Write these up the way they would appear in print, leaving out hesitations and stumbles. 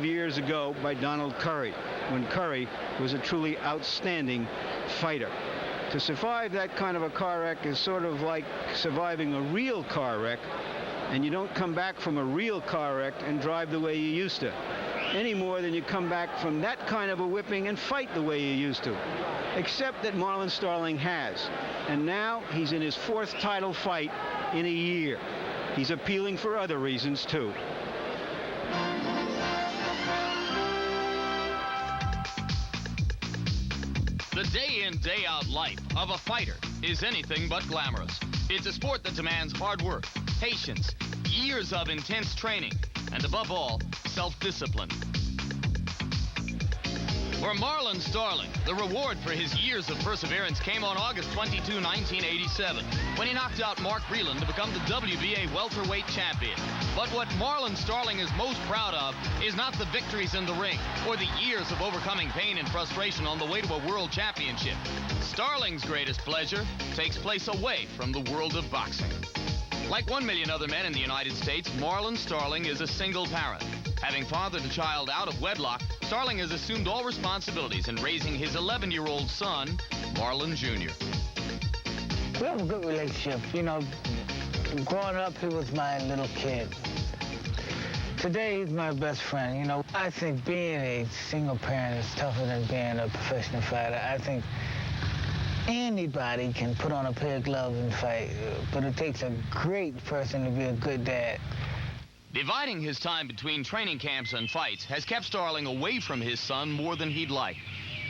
Years ago by Donald Curry, when Curry was a truly outstanding fighter. To survive that kind of a car wreck is sort of like surviving a real car wreck, and you don't come back from a real car wreck and drive the way you used to, any more than you come back from that kind of a whipping and fight the way you used to. Except that Marlon Starling has, and now he's in his 4th title fight in a year. He's appealing for other reasons too. The day-in, day-out life of a fighter is anything but glamorous. It's a sport that demands hard work, patience, years of intense training, and above all, self-discipline. For Marlon Starling, the reward for his years of perseverance came on August 22, 1987, when he knocked out Mark Breland to become the WBA welterweight champion. But what Marlon Starling is most proud of is not the victories in the ring or the years of overcoming pain and frustration on the way to a world championship. Starling's greatest pleasure takes place away from the world of boxing. Like 1 million other men in the United States, Marlon Starling is a single parent. Having fathered a child out of wedlock, Starling has assumed all responsibilities in raising his 11-year-old son, Marlon Jr. We have a good relationship. You know, growing up, he was my little kid. Today, he's my best friend. You know, I think being a single parent is tougher than being a professional fighter. I think anybody can put on a pair of gloves and fight, but it takes a great person to be a good dad. Dividing his time between training camps and fights has kept Starling away from his son more than he'd like.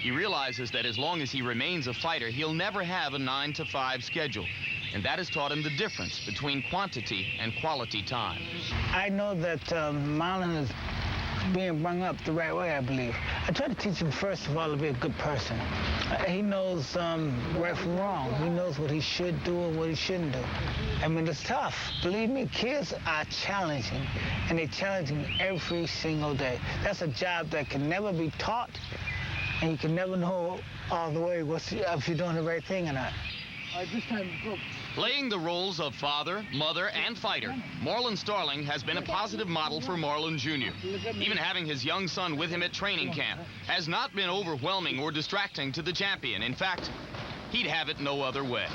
He realizes that as long as he remains a fighter, he'll never have a 9-to-5 schedule. And that has taught him the difference between quantity and quality time. I know that Marlon is being brought up the right way, I believe. I try to teach him, first of all, to be a good person. He knows right from wrong. He knows what he should do and what he shouldn't do. I mean, it's tough. Believe me, kids are challenging, and they're challenging every single day. That's a job that can never be taught, and you can never know all the way if you're doing the right thing or not. This time, go. Playing the roles of father, mother, and fighter, Marlon Starling has been a positive model for Marlon Jr. Even having his young son with him at training camp has not been overwhelming or distracting to the champion. In fact, he'd have it no other way.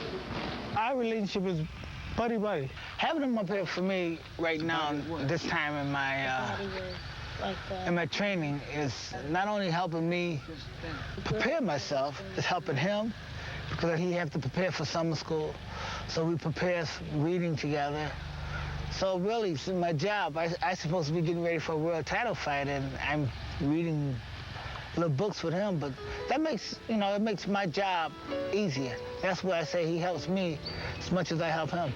Our relationship is buddy-buddy. Having him up here for me right now, this time in my training, is not only helping me prepare myself, it's helping him, because he has to prepare for summer school. So we prepare reading together. So really, it's my job. I'm supposed to be getting ready for a world title fight, and I'm reading little books with him, but that makes, you know, it makes my job easier. That's why I say he helps me as much as I help him.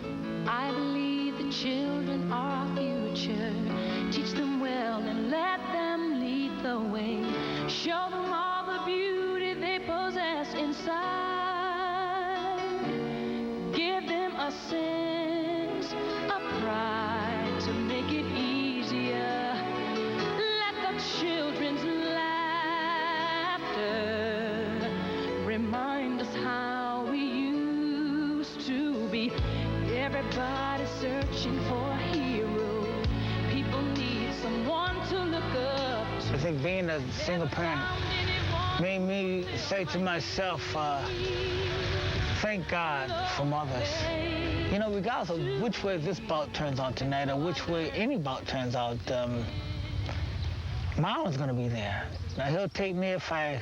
I believe the children are our future. Teach them well and let them lead the way. Show them all the beauty they possess inside. Give them a sense of pride to make it easier. Let the children's laughter remind us how we used to be. Everybody's searching for a hero. People need someone to look up to. I think being a single parent made me say to myself, thank God for mothers. You know, regardless of which way this bout turns out tonight or which way any bout turns out, Marlon's gonna be there. Now, he'll take me if I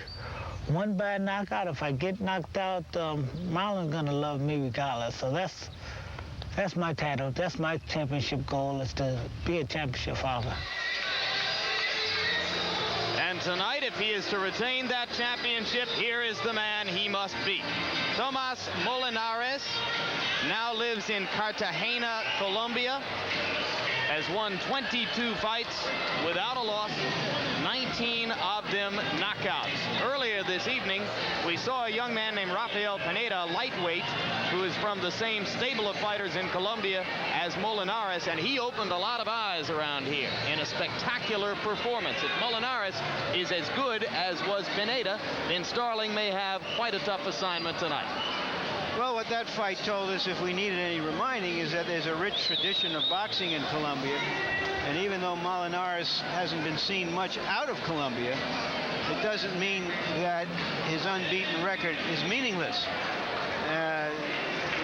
won by a knockout. If I get knocked out, Marlon's gonna love me regardless. So that's my title. That's my championship goal, is to be a championship father. And tonight, if he is to retain that championship, here is the man he must beat. Tomas Molinares now lives in Cartagena, Colombia, has won 22 fights without a loss, 19 of them knockouts. Earlier this evening, we saw a young man named Rafael Pineda, lightweight, who is from the same stable of fighters in Colombia as Molinares, and he opened a lot of eyes around here in a spectacular performance. If Molinares is as good as was Pineda, then Starling may have quite a tough assignment tonight. Well, what that fight told us, if we needed any reminding, is that there's a rich tradition of boxing in Colombia. And even though Molinares hasn't been seen much out of Colombia, it doesn't mean that his unbeaten record is meaningless.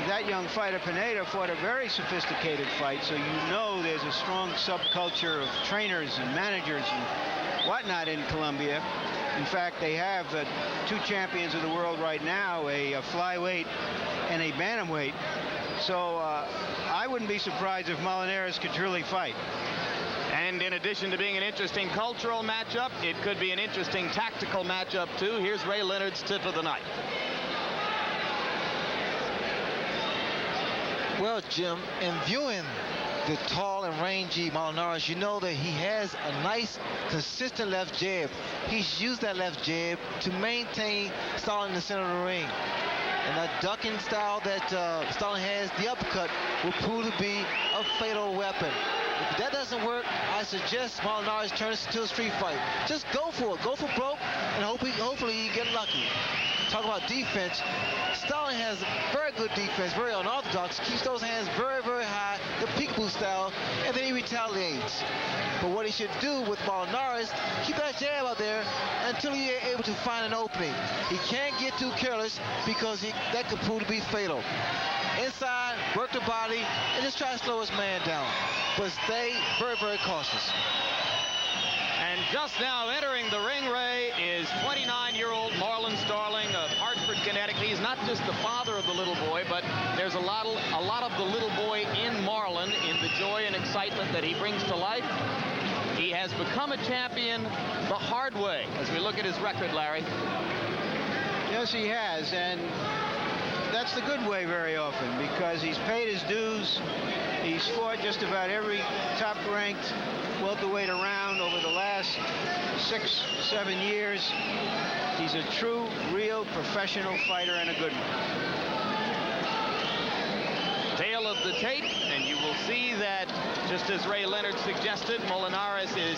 That young fighter, Pineda, fought a very sophisticated fight, so you know there's a strong subculture of trainers and managers and whatnot in Colombia. In fact, they have 2 champions of the world right now, a flyweight and a bantamweight. So I wouldn't be surprised if Molinares could truly fight. And in addition to being an interesting cultural matchup, it could be an interesting tactical matchup, too. Here's Ray Leonard's tip of the night. Well, Jim, in viewing the tall and rangy Molinares, you know that he has a nice, consistent left jab. He's used that left jab to maintain Starling in the center of the ring. And that ducking style that Starling has, the uppercut, will prove to be a fatal weapon. If that doesn't work, I suggest Molinares turns into a street fight. Just go for it. Go for broke, and hopefully you get lucky. Talk about defense. Starling has very good defense, very unorthodox, keeps those hands very, very high, the peekaboo style, and then he retaliates. But what he should do with Molinares, keep that jab out there until he is able to find an opening. He can't get too careless because that could prove to be fatal. Inside, work the body, and just try to slow his man down. But stay very, very cautious. And just now entering the ring, Ray, is 29-year-old Marlon Starling of Hartford, Connecticut. He's not just the father of the little boy, but there's a lot of the little boy in Marlon, in the joy and excitement that he brings to life. He has become a champion the hard way, as we look at his record, Larry. Yes, he has, and that's the good way very often, because he's paid his dues. He's fought just about every top-ranked welterweight around over the last 6-7 years. He's a true, real professional fighter and a good one. Tail of the tape, and you will see that, just as Ray Leonard suggested, Molinares is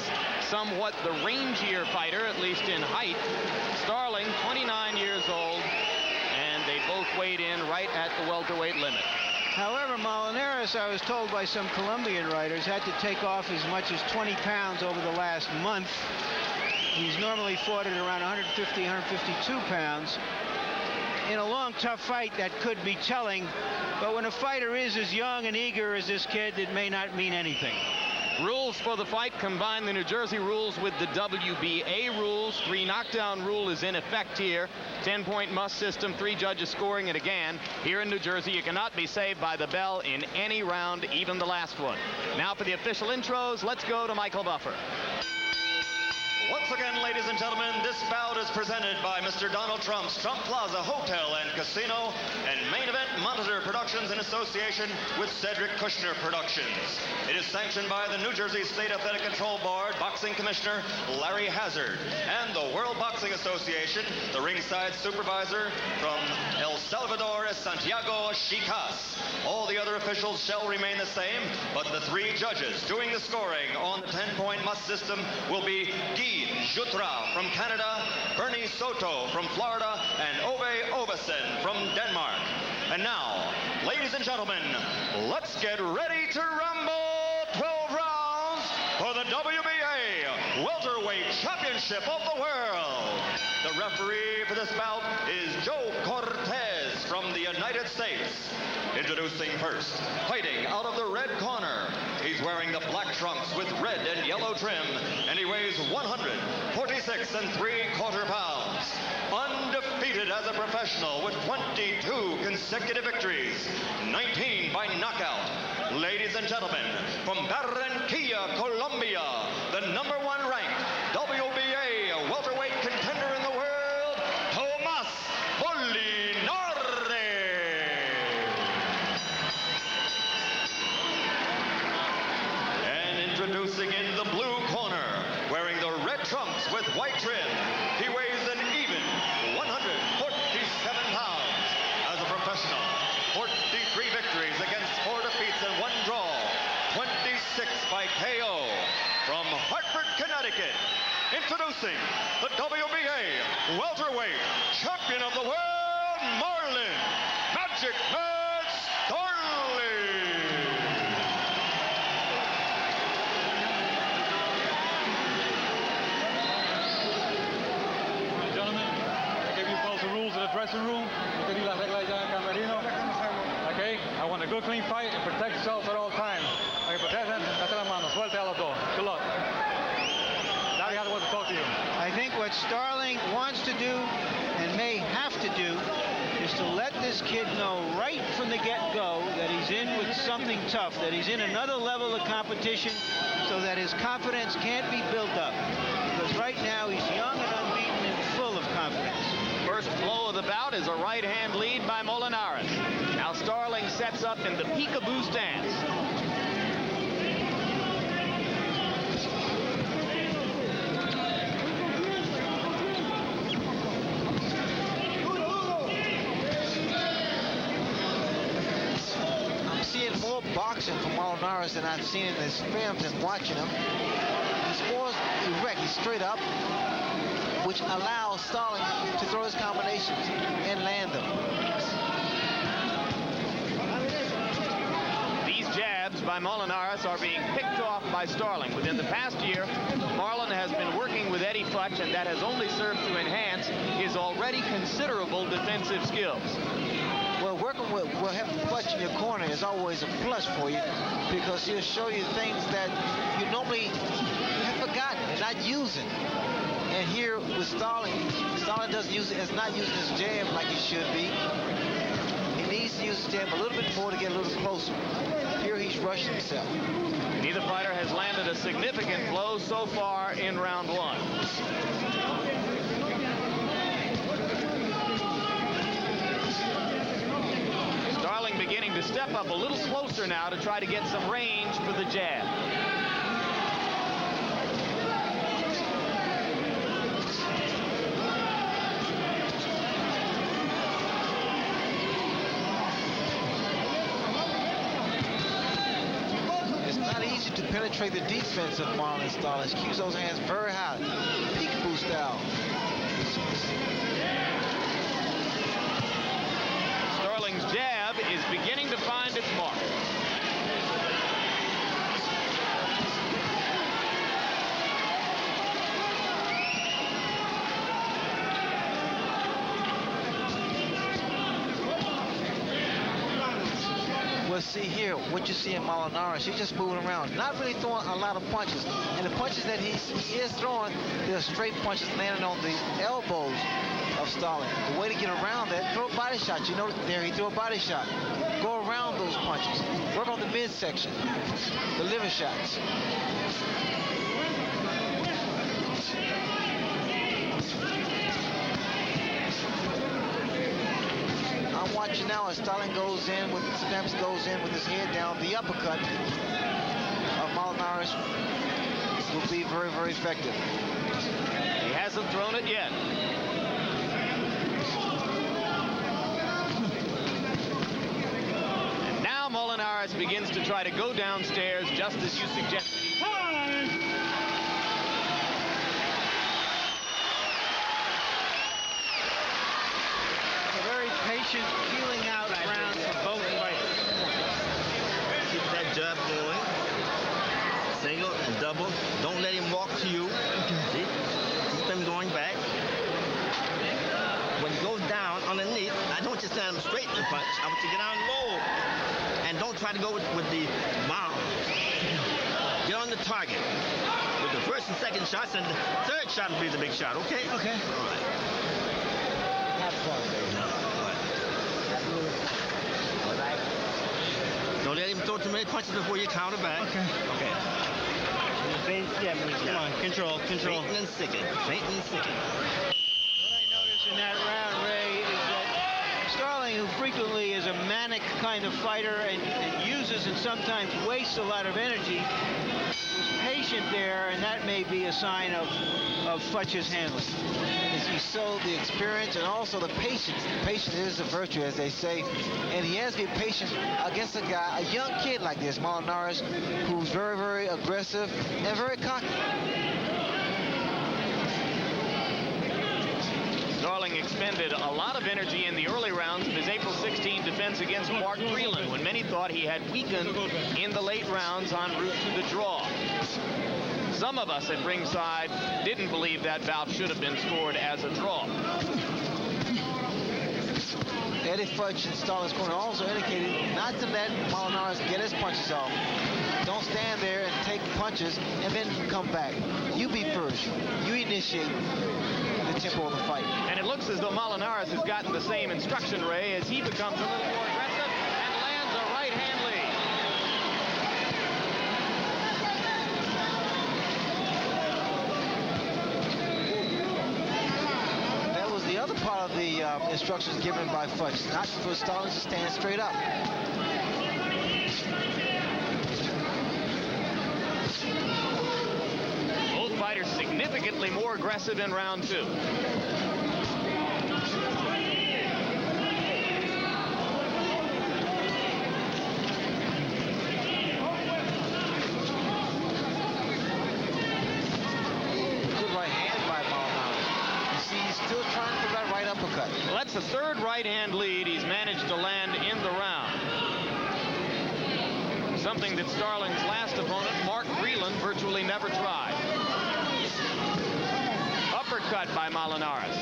somewhat the rangier fighter, at least in height. Starling, 29 years old, and they both weighed in right at the welterweight limit. However, Molinares, I was told by some Colombian writers, had to take off as much as 20 pounds over the last month. He's normally fought at around 150, 152 pounds. In a long, tough fight, that could be telling. But when a fighter is as young and eager as this kid, it may not mean anything. Rules for the fight combine the New Jersey rules with the WBA rules. 3 knockdown rule is in effect here. 10-point must system, 3 judges scoring it again. Here in New Jersey, you cannot be saved by the bell in any round, even the last one. Now for the official intros, let's go to Michael Buffer. Once again, ladies and gentlemen, this bout is presented by Mr. Donald Trump's Trump Plaza Hotel and Casino and Main Event Monitor Productions in association with Cedric Kushner Productions. It is sanctioned by the New Jersey State Athletic Control Board Boxing Commissioner Larry Hazard and the World Boxing Association. The ringside supervisor from El Salvador is Santiago Chicas. All the other officials shall remain the same, but the 3 judges doing the scoring on the 10-point must system will be Guy Jutra from Canada, Bernie Soto from Florida, and Ove Ovesen from Denmark. And now, ladies and gentlemen, let's get ready to rumble. 12 rounds for the WBA Welterweight Championship of the World. The referee for this bout is Joe Cortez from the United States. Introducing first, fighting out of the red corner. He's wearing the black trunks with red and yellow trim, and he weighs 146 3/4 pounds. Undefeated as a professional with 22 consecutive victories, 19 by knockout. Ladies and gentlemen, from Barranquilla, Colombia, the #1 ranked WBA welterweight contender in the world, Tomas Molinares. And introducing in the blue corner, wearing the red trunks with white trim, he weighs an even 147 pounds. As a professional, 43 victories against 4 defeats and 1 draw, 26 by KO. From Hartford, Connecticut, introducing the WBA welterweight champion of the world, Marlon Magic Man Starling. boxing room. Usted y las reglas ya en el camerino. Okay, I want a good clean fight and protect yourself at all times. Okay, protect las manos. Suelte a los dos. Good luck. Now we have to talk to you. I think what Starling wants to do and may have to do is to let this kid know right from the get-go that he's in with something tough, that he's in another level of competition so that his confidence can't be built up. Because right now he's young and unbeaten and full of confidence. First blow of the bout is a right-hand lead by Molinares. Now Starling sets up in the peekaboo stance. I'm seeing more boxing from Molinares than I've seen in his films and watching him. He scores erect, he's straight up, which allows Starling to throw his combinations and land them. These jabs by Molinares are being picked off by Starling. Within the past year, Marlon has been working with Eddie Futch, and that has only served to enhance his already considerable defensive skills. Well, working with having Futch in your corner is always a plus for you because he'll show you things that you normally have forgotten and not using. And here with Starling doesn't use it, is not using his jab like he should be. He needs to use his jab a little bit more to get a little closer. Here he's rushing himself. Neither fighter has landed a significant blow so far in round one. Starling beginning to step up a little closer now to try to get some range for the jab. It's not easy to penetrate the defense of Marlon Starling. He keeps those hands very high. Peekaboo style. Starling's jab is beginning to find its mark. Well, see here, what you see in Molinares, he's just moving around, not really throwing a lot of punches. And the punches that he is throwing, they're straight punches landing on the elbows of Starling. The way to get around that, throw a body shot. You know, there he threw a body shot. Go around those punches. Work on the midsection, the liver shots. I'm watching now as Starling goes in with Stamps goes in with his head down. The uppercut of Molinares will be very, very effective. He hasn't thrown it yet. And now Molinares begins to try to go downstairs just as you suggested. Patient feeling out round for both fighters. Keep that jab going. Single and double. Don't let him walk to you. See? Keep him going back. When he goes down underneath, I don't just stand him straight and punch. I want you to get down low. And don't try to go with the bomb. Get on the target. With the first and second shots, and the third shot will be the big shot, okay? Okay. All right. Have fun, baby. Don't let him throw too many punches before you counter back. Okay. Okay. Come on, control. Straighten and sicken. Straighten and sicken. What I noticed in that round, Ray, is that Starling, who frequently is a manic kind of fighter and uses and sometimes wastes a lot of energy, was patient there, and that may be a sign of Futch's handling. As he showed the experience and also the patience. Patience is a virtue, as they say. And he has to be patient against a guy, a young kid like this, Molinares, who's very, very aggressive and very cocky. Starling expended a lot of energy in the early rounds of his April 16 defense against Mark Freeland when many thought he had weakened in the late rounds en route to the draw. Some of us at ringside didn't believe that bout should have been scored as a draw. Eddie Futch in Starling's corner also indicated not to let Molinares get his punches off. Don't stand there and take punches and then come back. You be first. You initiate the tempo of the fight. And it looks as though Molinares has gotten the same instruction, Ray, as he becomes a little more aggressive and lands a right-hand lead. The other part of the instructions given by Futch, not for Starling to stand straight up. Both fighters significantly more aggressive in round 2. Good right hand by Molinares. You see, he's still trying for that right uppercut. Well, that's the third right-hand lead he's managed to land in the round. Something that Starling's last opponent, Mark Breland, virtually never tried. Uppercut by Molinares.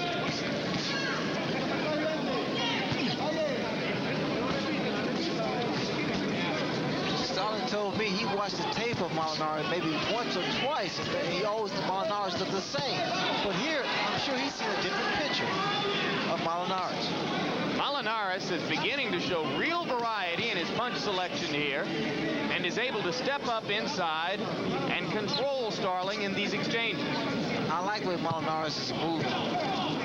Starling told me he watched the tape of Molinares maybe once or twice, and he always, Molinares looked the same. But here, I'm sure he's seen a different picture of Molinares. Molinares is beginning to show real variety in his punch selection here and is able to step up inside and control Starling in these exchanges. I like the way Molinares is moving.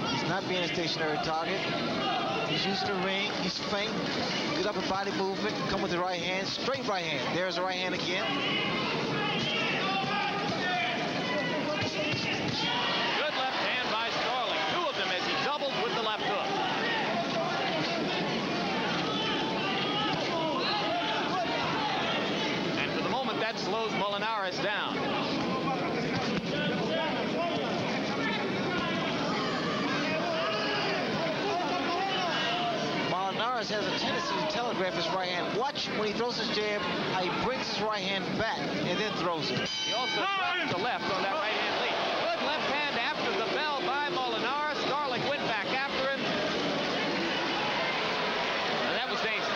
He's not being a stationary target. He's using the ring. He's feint. Good upper body movement. Come with the right hand. Straight right hand. There's the right hand again. Good left hand by Starling. 2 of them as he doubled with the left hook. And for the moment, that slows Molinares down. Molinares has a tendency to telegraph his right hand. Watch when he throws his jab, how he brings his right hand back and then throws it. He also dropped the left on that right hand lead. Good left hand after the bell by Molinares. Starling went back after him. And that was dangerous.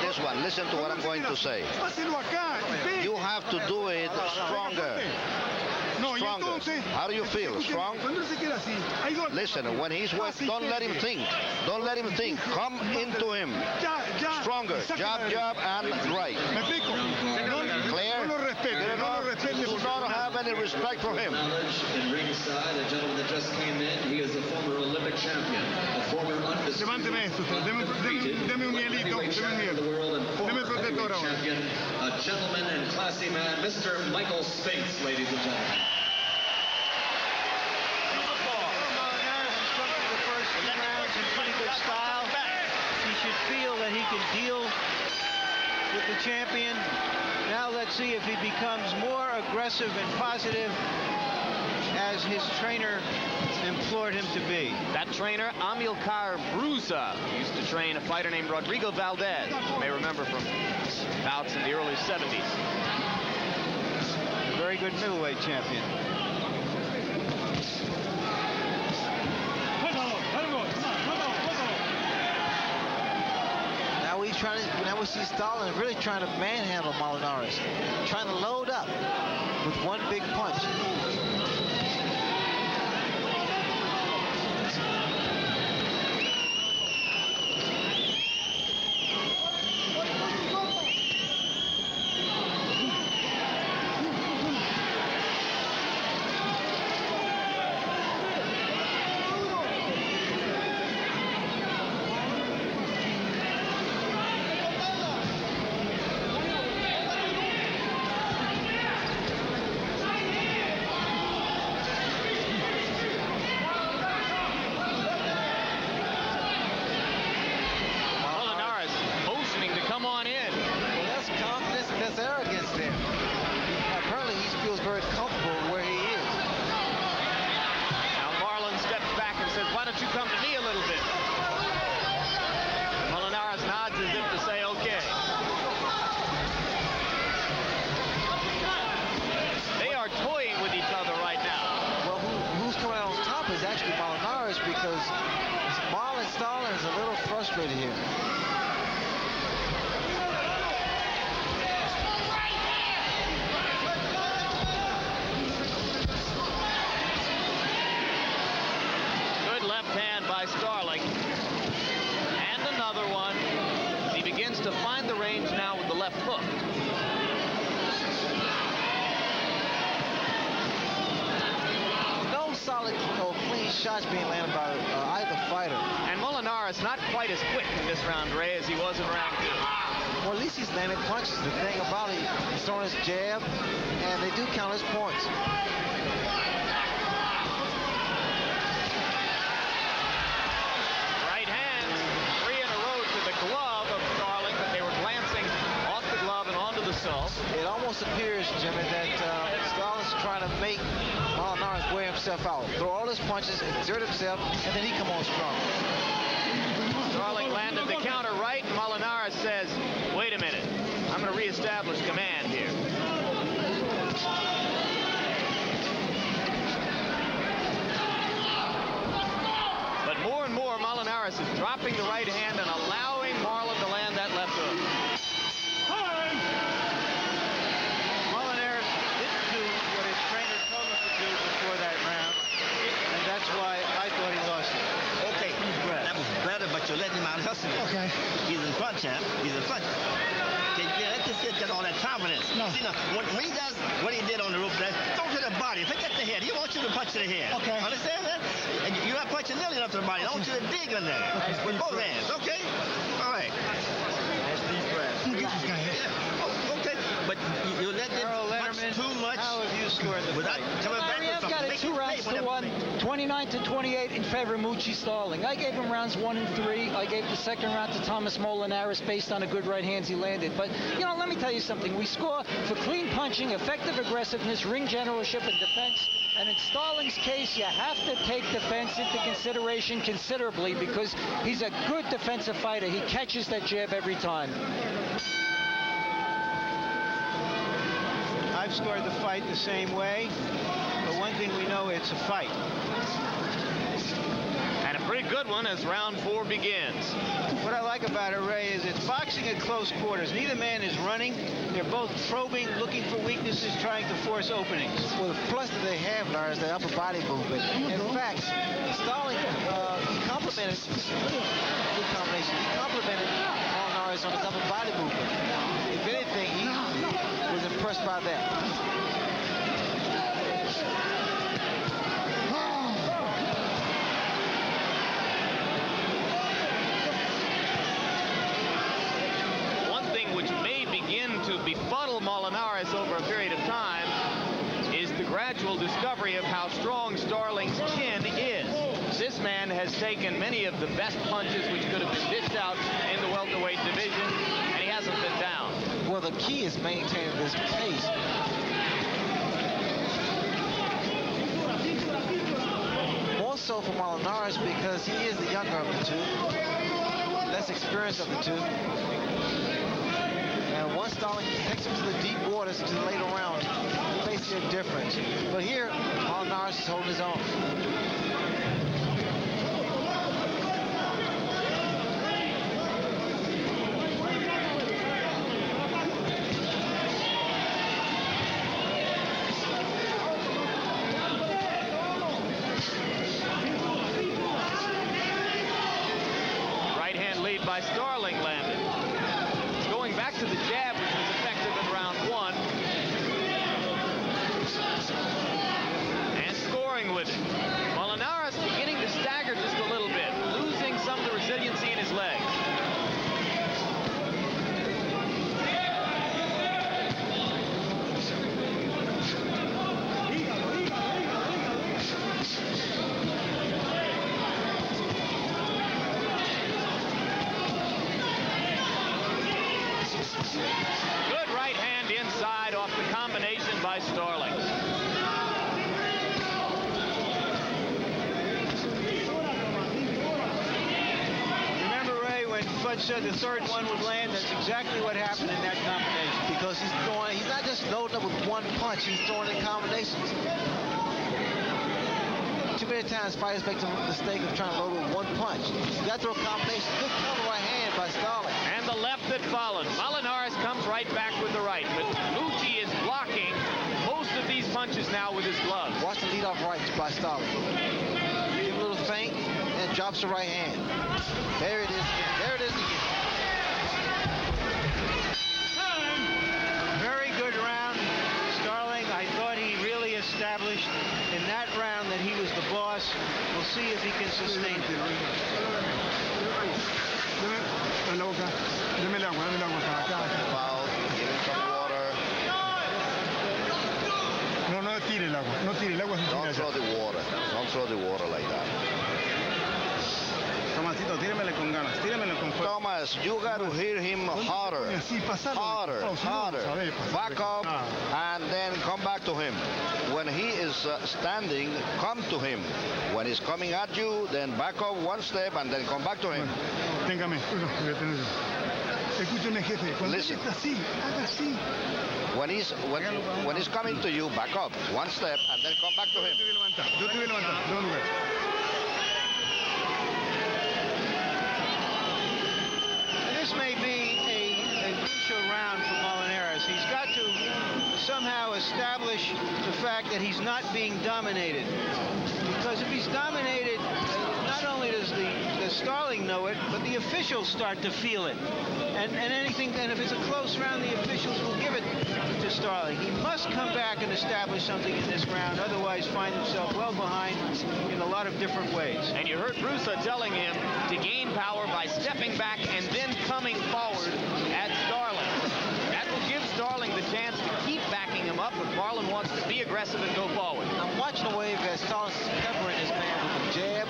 This one, listen to what I'm going to say. You have to do it stronger. Stronger. How do you feel? Strong? Listen, when he's working, don't let him think. Don't let him think. Come into him. Stronger. Jab, jab, and right. Clear? You do not have any respect for him. In ringside, a gentleman that just came in, he is a former Olympic champion, a former undisputed heavyweight champion of the world, and former heavyweight champion, a gentleman and classy man, Mr. Michael Spinks, ladies and gentlemen. He should feel that he can deal with the champion. Now let's see if he becomes more aggressive and positive as his trainer implored him to be. That trainer, Amilcar Brusa, used to train a fighter named Rodrigo Valdez. You may remember from bouts in the early 70s. A very good middleweight champion. Now we see Starling really trying to manhandle Molinares, trying to load up with one big punch. Starling is a little frustrated here. Good left hand by Starling. And another one. He begins to find the range now with the left hook. No solid or clean shots being landed by either fighter. And Molinares not quite as quick in this round, Ray, as he was in round 2. Well, at least he's landing punches. The thing about it, he's throwing his jab, and they do count as points. Right hand, 3 in a row to the glove of Starling, but they were glancing off the glove and onto the sole. It almost appears, Jimmy, that Starling's trying to make Molinares wear himself out. Throw all his punches, exert himself, and then he come on strong. Starling landed the counter right, and Molinares says, wait a minute, I'm going to reestablish command here. But more and more, Molinares is dropping the right hand and allowing Marlon to land that left hook. Molinares didn't do what his trainer told him to do before that round, and that's why I thought he lost it. Okay, that was better, but you're letting him out hustle. Okay. He's in front, champ. He's in front. Okay, yeah, let's just get all that confidence. No. See, now, when he does what he did on the rope, don't hit the body. Forget the head. He wants you to punch to the head. Okay. Understand that? And you're not punching nearly enough to the body. I want you to dig in there. With both hands, okay? All right. That's deep breath. Yeah. Okay, but you let them punch too much. How have you scored the without fight? coming back with I've something. got it Make 2 it rounds play to 1, 29-28 in favor of Moochie Starling. I gave him rounds 1 and 3. I gave the second round to Tomas Molinares based on the good right hands he landed. But, you know, let me tell you something. We score for clean punching, effective aggressiveness, ring generalship, and defense. And in Starling's case, you have to take defense into consideration considerably because he's a good defensive fighter. He catches that jab every time. I've scored the fight the same way, but one thing we know, it's a fight. And a pretty good one as round 4 begins. What I like about it, Ray, is it's boxing at close quarters. Neither man is running. They're both probing, looking for weaknesses, trying to force openings. Well, the plus that they have, Lars, is the upper body movement. In fact, Starling, he complimented, good combination, he complimented Molinares on his upper body movement. If anything, he was impressed by that. Which may begin to befuddle Molinares over a period of time is the gradual discovery of how strong Starling's chin is. This man has taken many of the best punches which could have been dished out in the welterweight division, and he hasn't been down. Well, the key is maintaining this pace. More so for Molinares because he is the younger of the two, less experienced of the two. And once Starling takes him to the deep waters, to the later rounds, he may see a difference. But here, Molinares is holding his own. Right hand lead by Starling landed. Going back to the jab, which was effective in round 1. And scoring with it. Molinares beginning to stagger just a little bit, losing some of the resiliency in his legs. Good right hand inside off the combination by Starling. Remember, Ray, when Fudge said the third one would land, that's exactly what happened in that combination. Because he's not just loading up with one punch, he's throwing in combinations. Too many times fighters make the mistake of trying to load with one punch. You got to throw a combination. Good cover right hand by Starling. And the left that followed. Molinares comes right back with the right, but Mucci is blocking most of these punches now with his gloves. Watch the lead-off right by Starling. Give a little feint and drops the right hand. There it is again. There it is again. Very good round. Starling, I thought he really established in that round that he was the boss. We'll see if he can sustain it. Foul, give him some water. Don't throw the water. Don't throw the water like that. Tomas, you got to hit him harder. Harder. Back up and then come back to him. When he is standing, come to him. When he's coming at you, then back up one step and then come back to him. Listen. When he's coming to you, back up one step and then come back to him. This may be a crucial round for Molinares. He's got to somehow establish the fact that he's not being dominated. Because if he's dominated, not only does Starling know it, but the officials start to feel it. And if it's a close round, the officials will give it to Starling. He must come back and establish something in this round, otherwise find himself well behind in a lot of different ways. And you heard Brusa telling him to gain power by stepping back and then coming forward at Starling. That will give Starling the chance to keep backing him up if Marlon wants to be aggressive and go forward. I'm watching the way that Starling's peppering his man with a jab,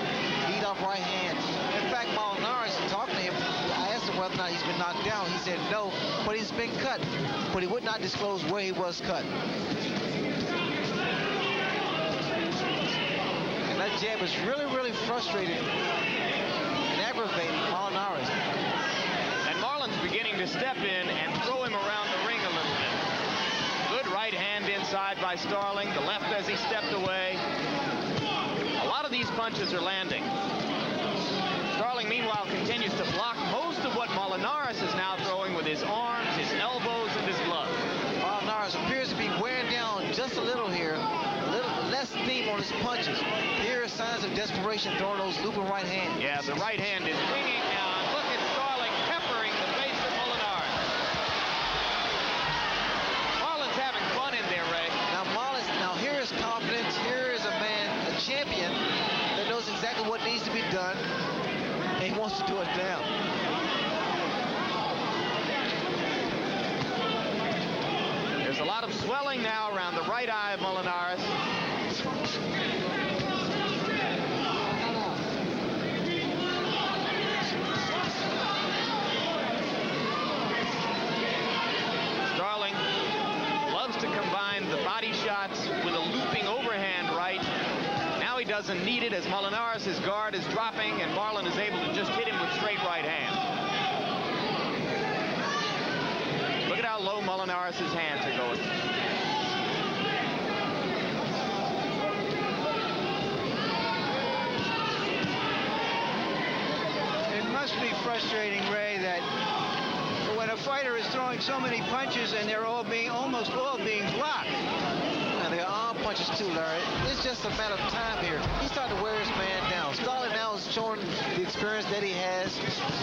lead off right hand. In fact, Molinares, talking to him, I asked him whether or not he's been knocked down. He said no, but he's been cut. But he would not disclose where he was cut. And that jab is really, really frustrating and aggravating Molinares. And Marlon's beginning to step in and throw him around the ring a little bit. Good right hand inside by Starling. The left as he stepped away. A lot of these punches are landing. Starling, meanwhile, continues to block most of what Molinares is now throwing with his arms, his elbows, and his gloves. Molinares appears to be wearing down just a little here. A little less steam on his punches. Here are signs of desperation throwing those looping right hands. Yeah, the right hand is ringing down. Look at Starling peppering the face of Molinares. Marlon's having fun in there, Ray. Now here is confidence. Here is a man, a champion, that knows exactly what needs to be done. And he wants to do it now. There's a lot of swelling now around the right eye of Molinares. Starling loves to combine the body shots with a looping overhand right. Now he doesn't need it as Molinares' guard is dropping and Marlon is able to just hit him with straight right hand. Look at how low Molinares' hands are going. It must be frustrating, Ray, that when a fighter is throwing so many punches and they're almost all being blocked. And they're arm punches too, Larry. It's just a matter of time here. He's starting to wear his man down. Starling now is showing the experience that he has,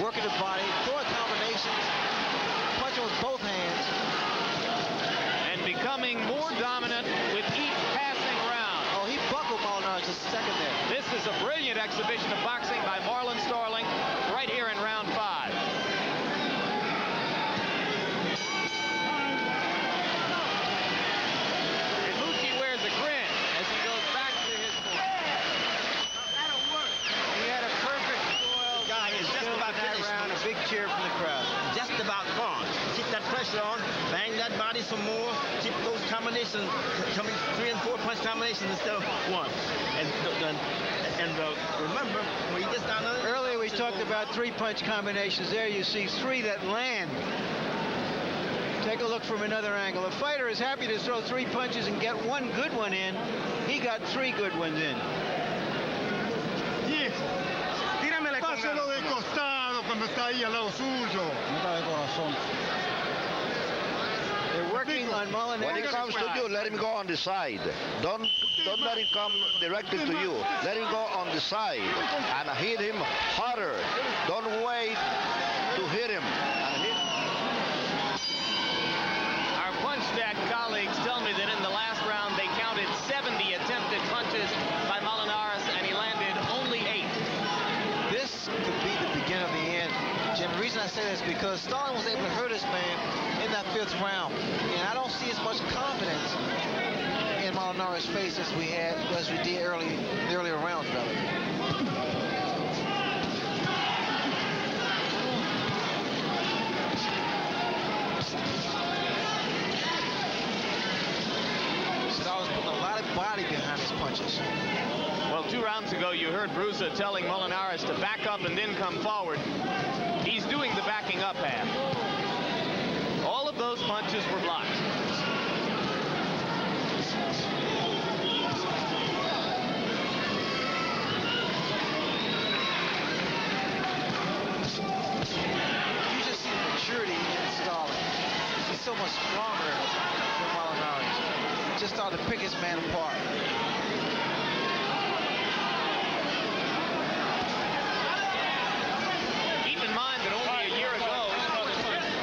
working the body, throwing combinations, punching with both hands. And becoming more dominant with each passing round. Oh, he buckled Molinares just a second there. This is a brilliant exhibition of boxing by Marlon Starling right here in round 5. And Mucci wears a grin as he goes back to his point. That'll work. He had a perfect spoil. Guy is just about that finished. round. A big cheer from the crowd. Just about gone. Keep that pressure on, bang that body some more, keep those combinations coming 3 and 4 punch combinations instead of one. And remember, when he gets down there. Earlier we talked about 3-punch combinations. There you see 3 that land. Take a look from another angle. A fighter is happy to throw 3 punches and get 1 good one in. He got 3 good ones in. Échelo de costado cuando está ahí al lado suyo. They're working on Molinares. When he comes to you, let him go on the side. Don't let him come directly to you. Let him go on the side and hit him harder. Don't wait to hit him. Our punch stat colleagues tell me that in the last round they counted 70 attempted punches by Molinares, and he landed only 8. This could be the beginning of the end. Jim, the reason I say that is because Starling was able to hurt his man in that 5th round. And I don't see as much confidence in Molinares' face as we did the earlier rounds, brother. Starling's putting a lot of body behind his punches. Well, 2 rounds ago, you heard Brusa telling Molinares to back up and then come forward. He's doing the backing up half. All of those punches were blocked. You just see the maturity in Starling. He's so much stronger than Molinares. He just started to pick his man apart. Keep in mind that only a year ago,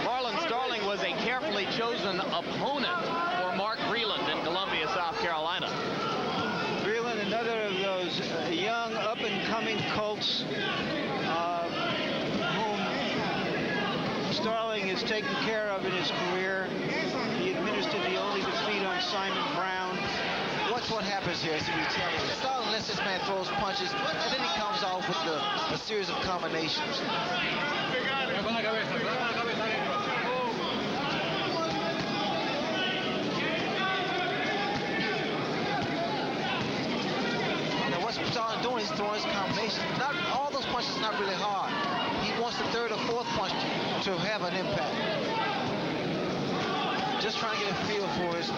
Marlon Starling was a carefully chosen opponent for Mark Breland in Columbia, South Carolina. Breland, another of those young, up-and-coming Colts whom Starling has taken care of in his career. He administered the only defeat on Simon Brown. Watch what happens here as he retaliates. Starling lets this man throw his punches, and then he comes off with a series of combinations. Now what's Starling doing? He's throwing his combinations. Not all those punches are not really hard. He wants the 3rd or 4th punch to have an impact. Just trying to get a feel for his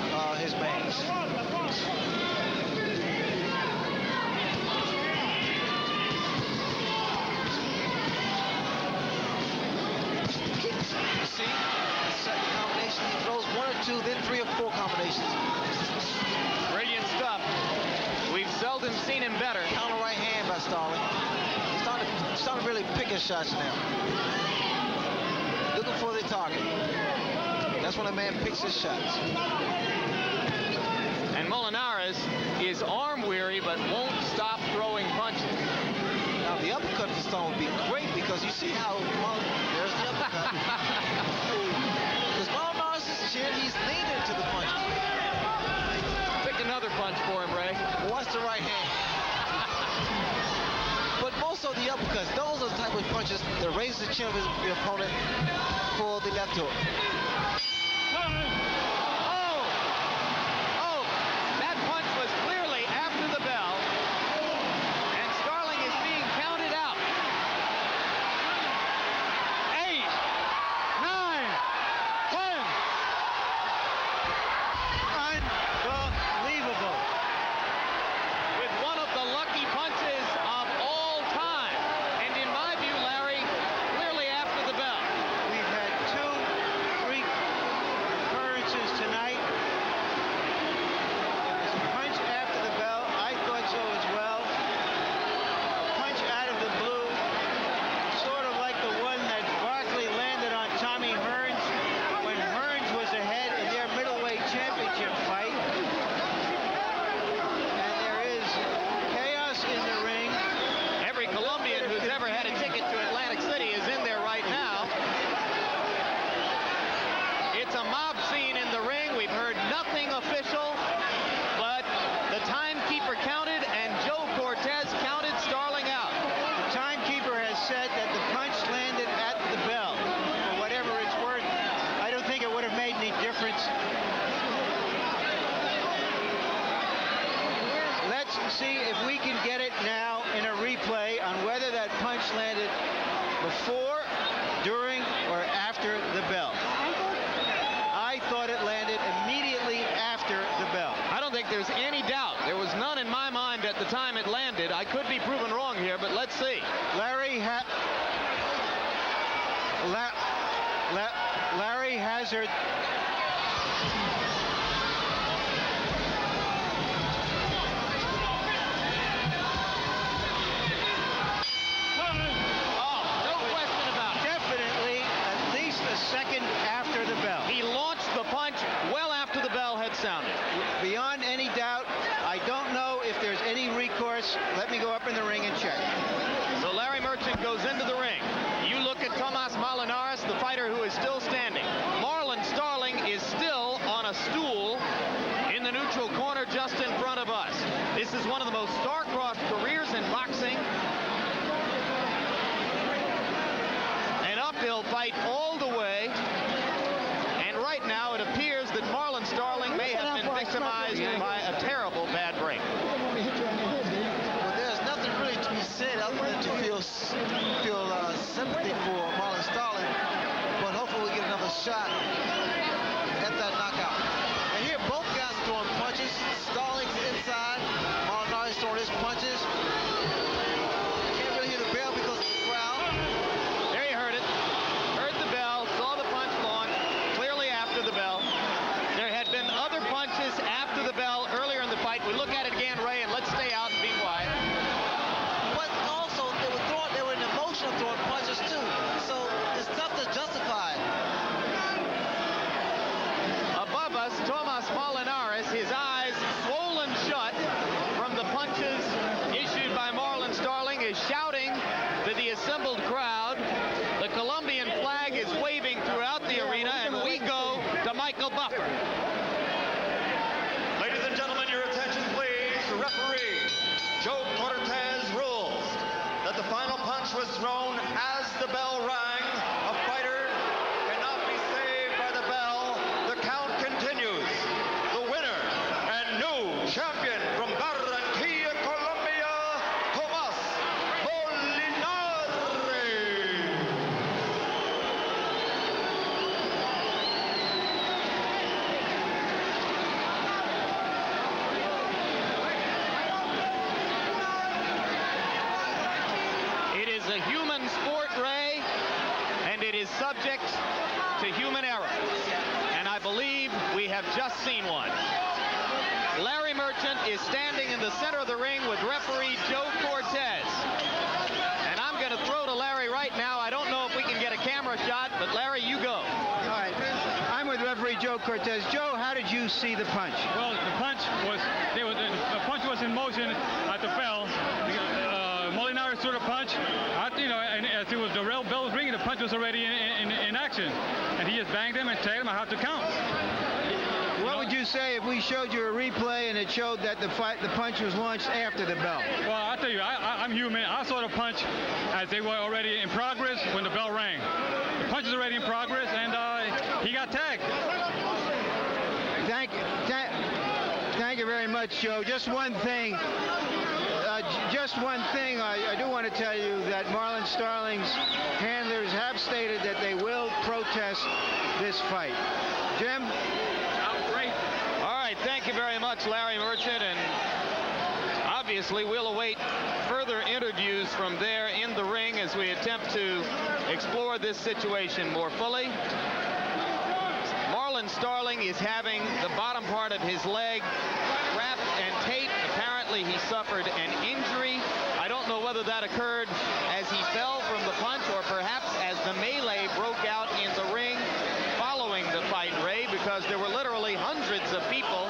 man. You see, the second combination, he throws 1 or 2, then 3 or 4 combinations. Brilliant stuff. We've seldom seen him better. Counter right hand by Starling. Starting to really pick his shots now. Looking for the target. That's when a man picks his shots. And Molinares is arm weary but won't stop throwing punches. Now the uppercut for Starling would be great because you see how there's the uppercut. Because Molinares is chin, he's leaning into the punches. Pick another punch for him, Ray. Watch the right hand. But most of the uppercuts, those are the type of punches that raise the chin of the opponent for the left hook. Oh, that punch was clearly after the bell, and Starling is being counted out. 8, 9, 10. Unbelievable. With one of the lucky punches of all time. And in my view, Larry, clearly after the bell. We've had 2 freak occurrences tonight. There was a punch after the bell. I thought so as well. A punch out of the blue, sort of like the one that Barkley landed on Tommy Hearns when Hearns was ahead in their middleweight championship fight. And there is chaos in the ring. Every Colombian who's ever had a ticket to Atlantic City is in there right now. It's a mob scene in the ring. We've heard nothing official, but the timekeeper counted and Joe Cortez counted Starling out. The timekeeper has said that the punch landed at the bell. For whatever it's worth, I don't think it would have made any difference. Let's see if we can get it now in a replay on whether that punch landed before, during, or after the bell. I thought it landed immediately after the bell. I don't think there's any doubt. There was none in my mind at the time it landed. I could be proven wrong here, but let's see. Larry, hazard. Second after the bell. He launched the punch well after the bell had sounded. Beyond any doubt, I don't know if there's any recourse. Let me go up in the ring and check. So Larry Merchant goes into the ring. You look at Tomas Molinares, the fighter who is still standing. Marlon Starling is still on a stool in the neutral corner just in front of us. This is one of the most star-crossed careers in boxing. An uphill fight all the way. And right now it appears that Marlon Starling may have been victimized by a terrible bad break. Well, there's nothing really to be said other than to feel sympathy for Marlon Starling. But hopefully we get another shot at that knockout. And here both guys throwing punches. Starling's inside. Molinares throwing his punches. Can't really hear the bell because of the crowd. There you heard it. Heard the bell, saw the punch launch clearly after the bell. There had been other punches after the bell earlier in the fight. We look at it again, Ray, and let's stay out and be quiet. But also, they were in the motion of throwing punches too. So it's tough to justify it. Above us, Tomas Molinares, his eyes swollen shut from the punches issued by Marlon Starling, is shouting to the assembled crowd. The Colombian flag is waving throughout the arena, and we go to Michael Buffer. Ladies and gentlemen, your attention please. Referee Joe Cortez rules that the final punch was thrown as the bell rang. A fighter cannot be saved by the bell. The count continues. The winner and new champion from Barranquilla, Colombia, Tomas Molinares. It is a human sport, Ray, and it is subject to human error. And I believe we have just seen one. Larry Merchant is standing in the center of the ring with referee Joe Cortez. And I'm going to throw to Larry right now. I don't know if we can get a camera shot, but Larry, you go. All right. I'm with referee Joe Cortez. Joe, how did you see the punch? Well, the punch was in motion at the bell. Molinares threw the punch. And as it was the bell was ringing, the punch was already in action, and he just banged him and tagged him. I have to count. What would you say if we showed you a replay and it showed that the punch was launched after the bell? Well, I'll tell you, I'm human. I saw the punch as they were already in progress when the bell rang. The punch is already in progress, and he got tagged. Thank you very much, Joe. Just one thing. I do want to tell you that Marlon Starling's handlers have stated that they will protest this fight. Jim? Great. All right, thank you very much, Larry Merchant, and obviously we'll await further interviews from there in the ring as we attempt to explore this situation more fully. Marlon Starling is having the bottom part of his leg wrapped and taped. Apparently he suffered an injury. I don't know whether that occurred as he fell from the punch or perhaps as the melee broke out in the ring following the fight, Ray, because there were literally hundreds of people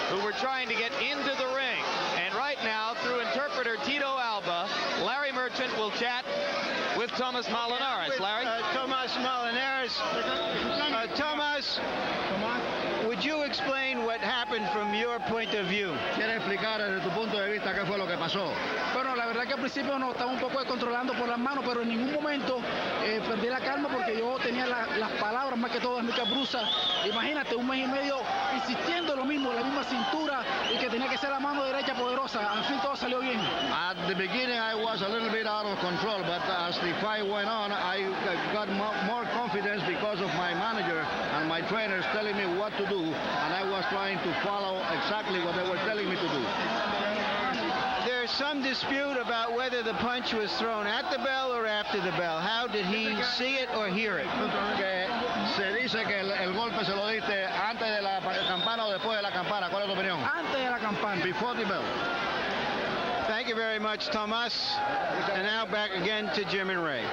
who were trying to get into the ring. And right now, through interpreter Tito Alba, Larry Merchant will chat with Tomas Molinares. Larry? Tomas Molinares. Tomas, would you explain what happened from your point of view? ¿Quieres explicar desde tu punto de vista qué fue lo que pasó? Bueno, la verdad que al principio nos estaba un poco descontrolando por las manos, pero en ningún momento perdí la calma porque yo tenía las palabras más que todo en mi cabruza. Imagínate, un mes y medio insistiendo lo mismo, la misma cintura y que tenía que ser la mano derecha poderosa. Al fin todo salió bien. At the beginning I was a little bit out of control, but as the fight went on, I got more confidence because of my manager and my trainers telling me what to do, and I was trying to follow exactly what they were telling me to do. There's some dispute about whether the punch was thrown at the bell or after the bell. How did he see it or hear it? Se dice que el golpe se lo diste antes de la campana o después de la campana. ¿Cuál es tu opinión? Antes de la campana. Before the bell. Thank you very much, Tomas. And now back again to Jim and Ray.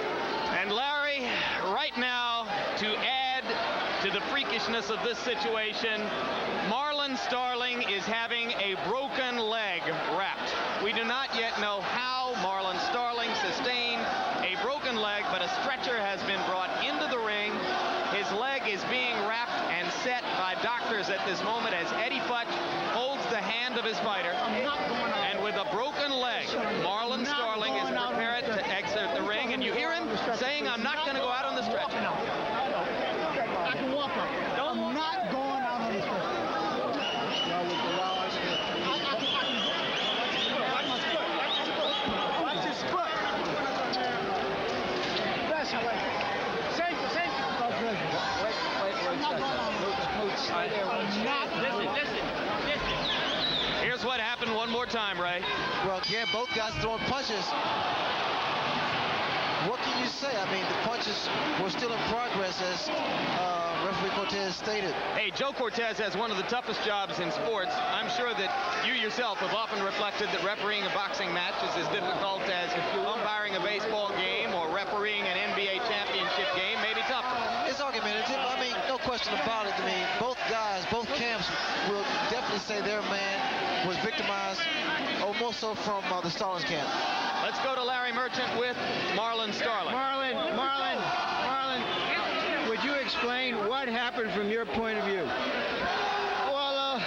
And Larry, right now, to add to the freakishness of this situation, Marlon Starling is having a broken leg wrapped. We do not yet know how Marlon Starling sustained a broken leg, but a stretcher has been brought into the ring. His leg is being wrapped and set by doctors at this moment as Eddie Futch holds the hand of his fighter. And with a broken leg, Marlon Starling is prepared to exit the ring. And you hear him saying, "I'm not going to go out on the stretcher." I can walk out. I'm not going out on the stretcher. Watch his foot. That's how I. Same. Listen. Here's what happened one more time, Ray. Well, again, both guys throwing punches. What can you say? I mean, the punches were still in progress, as referee Cortez stated. Hey, Joe Cortez has one of the toughest jobs in sports. I'm sure that you yourself have often reflected that refereeing a boxing match is as difficult as umpiring a baseball game or refereeing an NBA championship game, maybe tougher. It's argumentative. I mean, no question about it. I mean, both guys, both camps will definitely say their man was victimized, or more so from the Starling's camp. Let's go to Larry Merchant with Marlon Starling. Marlon, would you explain what happened from your point of view? Well,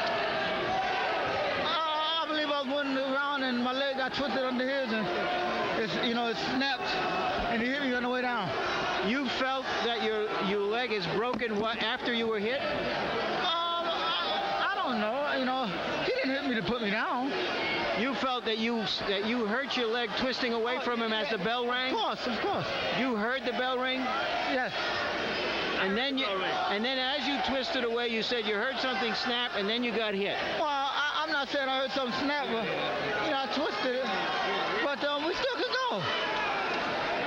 I believe I was running around and my leg got twisted under his, and it snapped, and he hit me on the way down. You felt that your leg is broken after you were hit? I don't know. He didn't hit me to put me down. You felt that you hurt your leg twisting away from him as the bell rang? Of course. You heard the bell ring? Yes. And then as you twisted away, you said you heard something snap, and then you got hit. Well, I'm not saying I heard something snap, but I twisted it. But we still could go.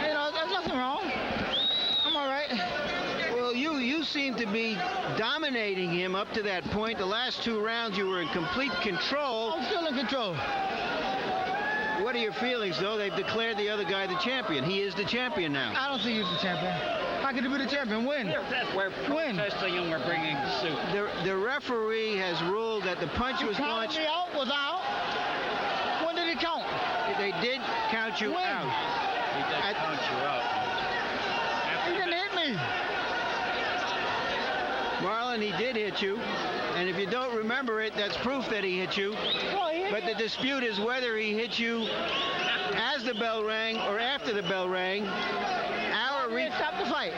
There's nothing wrong. I'm all right. Well, you seem to be dominating him up to that point. The last 2 rounds, you were in complete control. I'm still in control. What are your feelings, though? They've declared the other guy the champion. He is the champion now. I don't think he's the champion. How could he be the champion? Win. We're protesting and we're bringing the suit. The referee has ruled that the punch was launched. Me out was out. When did he count? They did count you out. He did count you out. He didn't hit me. Marlon, he did hit you, and if you don't remember it, that's proof that he hit you. But the dispute is whether he hit you as the bell rang or after the bell rang. They stopped the fight.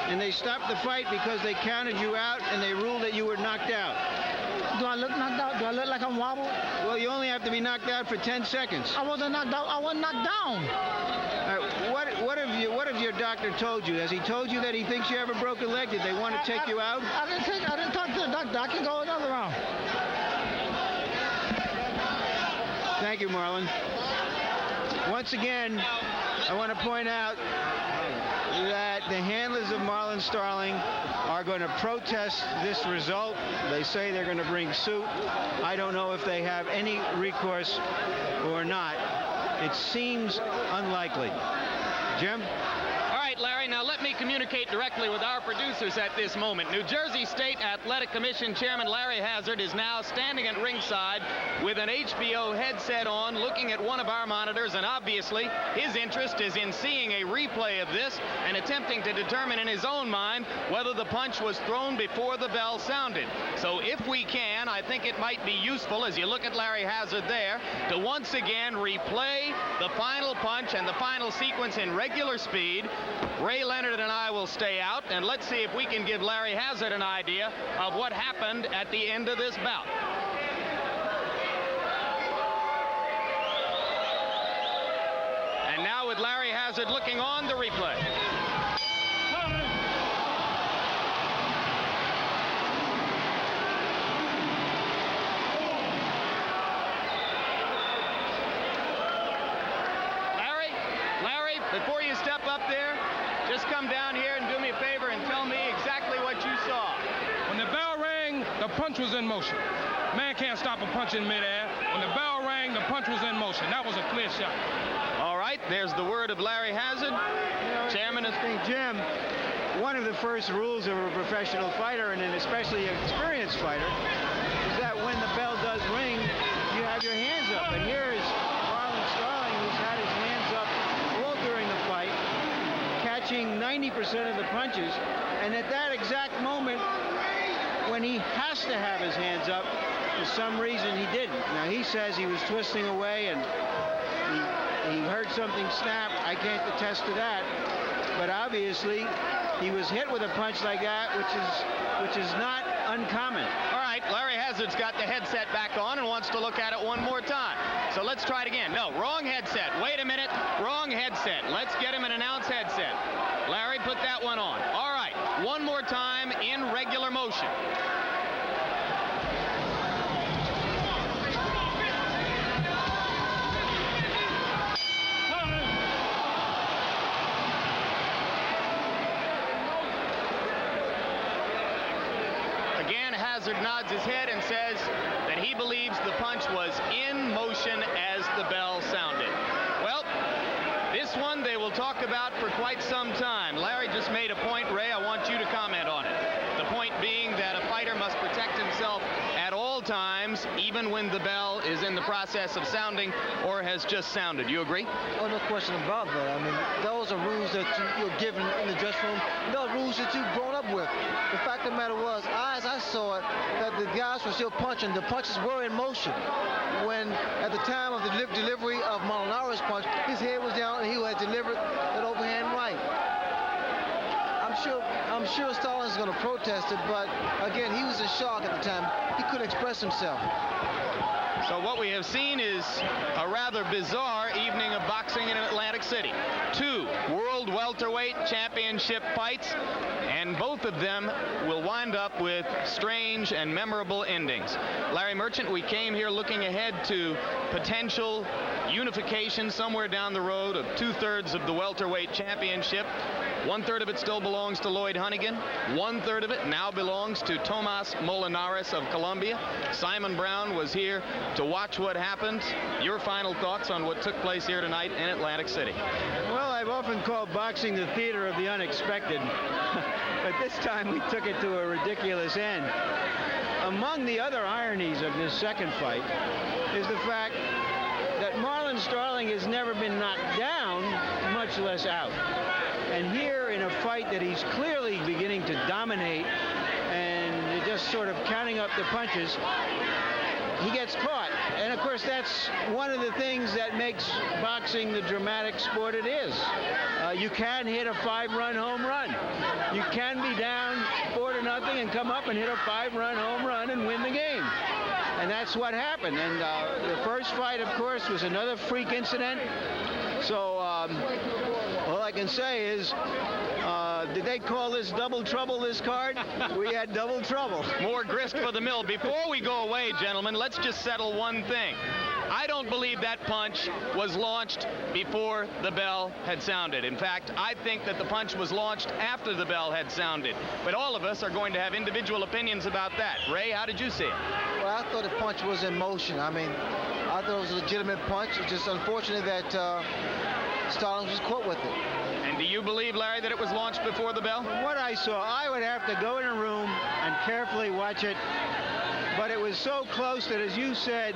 And they stopped the fight because they counted you out and they ruled that you were knocked out. Do I look knocked out? Do I look like I'm wobbled? Well, you only have to be knocked out for 10 seconds. I wasn't knocked out. I wasn't knocked down. What have your doctor told you? Has he told you that he thinks you have a broken leg? Did they want to take you out? I didn't talk to the doctor. I can go another round. Thank you, Marlon. Once again, I want to point out that the handlers of Marlon Starling are going to protest this result. They say they're going to bring suit. I don't know if they have any recourse or not. It seems unlikely. Jim? All right, Larry, now let me communicate directly with our producers at this moment. New Jersey State Athletic Commission Chairman Larry Hazard is now standing at ringside with an HBO headset on, looking at one of our monitors, and obviously his interest is in seeing a replay of this and attempting to determine in his own mind whether the punch was thrown before the bell sounded. So if we can, I think it might be useful, as you look at Larry Hazard there, to once again replay the final punch and the final sequence in regular speed. Ray Leonard and I will stay out, and let's see if we can give Larry Hazard an idea of what happened at the end of this bout. And now with Larry Hazard looking on the replay. Larry, before you step up there, Just come down here and do me a favor and tell me exactly what you saw. When the bell rang, the punch was in motion. Man can't stop a punch in midair. When the bell rang, the punch was in motion. That was a clear shot. All right, there's the word of Larry Hazard. Chairman of Jim, one of the first rules of a professional fighter, and especially an experienced fighter, is that when the bell does ring, you have your hands up. And here is Marlon Starling, who's had his hands up all during the fight, catching 90% of the punches. And at that exact moment, when he has to have his hands up, for some reason he didn't. Now, he says he was twisting away and he heard something snap. I can't attest to that. But obviously, he was hit with a punch like that, which is not uncommon. All right, Larry Hazard's got the headset back on and wants to look at it one more time. So let's try it again. No, wrong headset. Wait a minute. Wrong headset. Let's get him an announce headset. Larry, put that one on. All right, one more time in regular motion. Hazard nods his head and says that he believes the punch was in motion as the bell sounded. Well, this one they will talk about for quite some time. Larry just made a point, Ray. I want you to comment on it. The point being that a fighter must protect himself at all times, even when the bell is in the process of sounding or has just sounded. You agree? Oh, no question about that. I mean, those are rules that you're given in the dressing room. Those are rules that you've grown up with. The fact of the matter was, as I saw it, that the guys were still punching. The punches were in motion. When, at the time of the delivery of Molinares' punch, his head was down and he had delivered that overhand right. I'm sure Starling's going to protest it, but again, he was in shock at the time. He couldn't express himself. So what we have seen is a rather bizarre evening of boxing in Atlantic City. 2 World Welterweight Championship fights, and both of them will wind up with strange and memorable endings. Larry Merchant, we came here looking ahead to potential unification somewhere down the road of 2/3 of the Welterweight Championship. 1/3 of it still belongs to Lloyd Hunnigan. 1/3 of it now belongs to Tomas Molinares of Colombia. Simon Brown was here to watch what happened. Your final thoughts on what took place here tonight in Atlantic City? Well, I've often called boxing the theater of the unexpected, but this time we took it to a ridiculous end. Among the other ironies of this second fight is the fact that Marlon Starling has never been knocked down, much less out. And here in a fight that he's clearly beginning to dominate and just sort of counting up the punches, he gets caught. And of course, that's one of the things that makes boxing the dramatic sport it is. You can hit a 5-run home run. You can be down 4-0 and come up and hit a 5-run home run and win the game. And that's what happened. And the first fight, of course, was another freak incident. So all I can say is, did they call this double trouble, this card? We had double trouble. More grist for the mill. Before we go away, gentlemen, let's just settle one thing. I don't believe that punch was launched before the bell had sounded. In fact, I think that the punch was launched after the bell had sounded. But all of us are going to have individual opinions about that. Ray, how did you see it? Well, I thought the punch was in motion. I mean, I thought it was a legitimate punch. It's just unfortunate that Starling was caught with it. And do you believe, Larry, that it was launched before the bell? From what I saw, I would have to go in a room and carefully watch it. But it was so close that, as you said,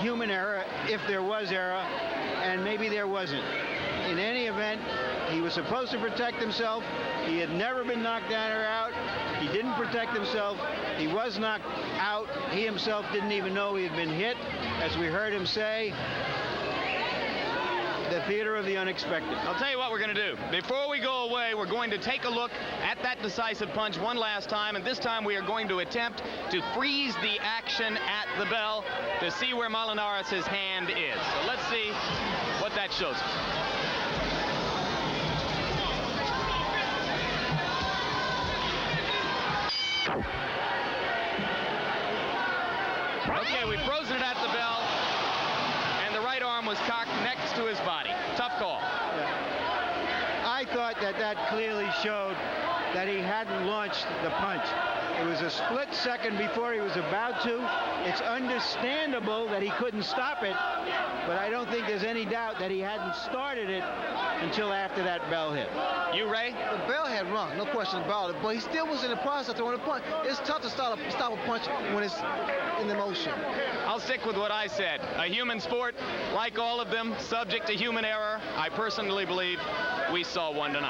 human error, if there was error, and maybe there wasn't. In any event, he was supposed to protect himself. He had never been knocked down or out. He didn't protect himself. He was knocked out. He himself didn't even know he had been hit, as we heard him say. The theater of the unexpected. I'll tell you what we're going to do. Before we go away, we're going to take a look at that decisive punch one last time, and this time we are going to attempt to freeze the action at the bell to see where Molinares' hand is. So let's see what that shows us. Okay, we've frozen it at the bell. Was cocked next to his body. Tough call. Yeah. I thought that clearly showed that he hadn't launched the punch. It was a split second before he was about to. It's understandable that he couldn't stop it, but I don't think there's any doubt that he hadn't started it until after that bell hit. You, Ray? The bell had rung, no question about it, but he still was in the process of throwing a punch. It's tough to stop a punch when it's in the motion. I'll stick with what I said. A human sport, like all of them, subject to human error. I personally believe we saw one tonight.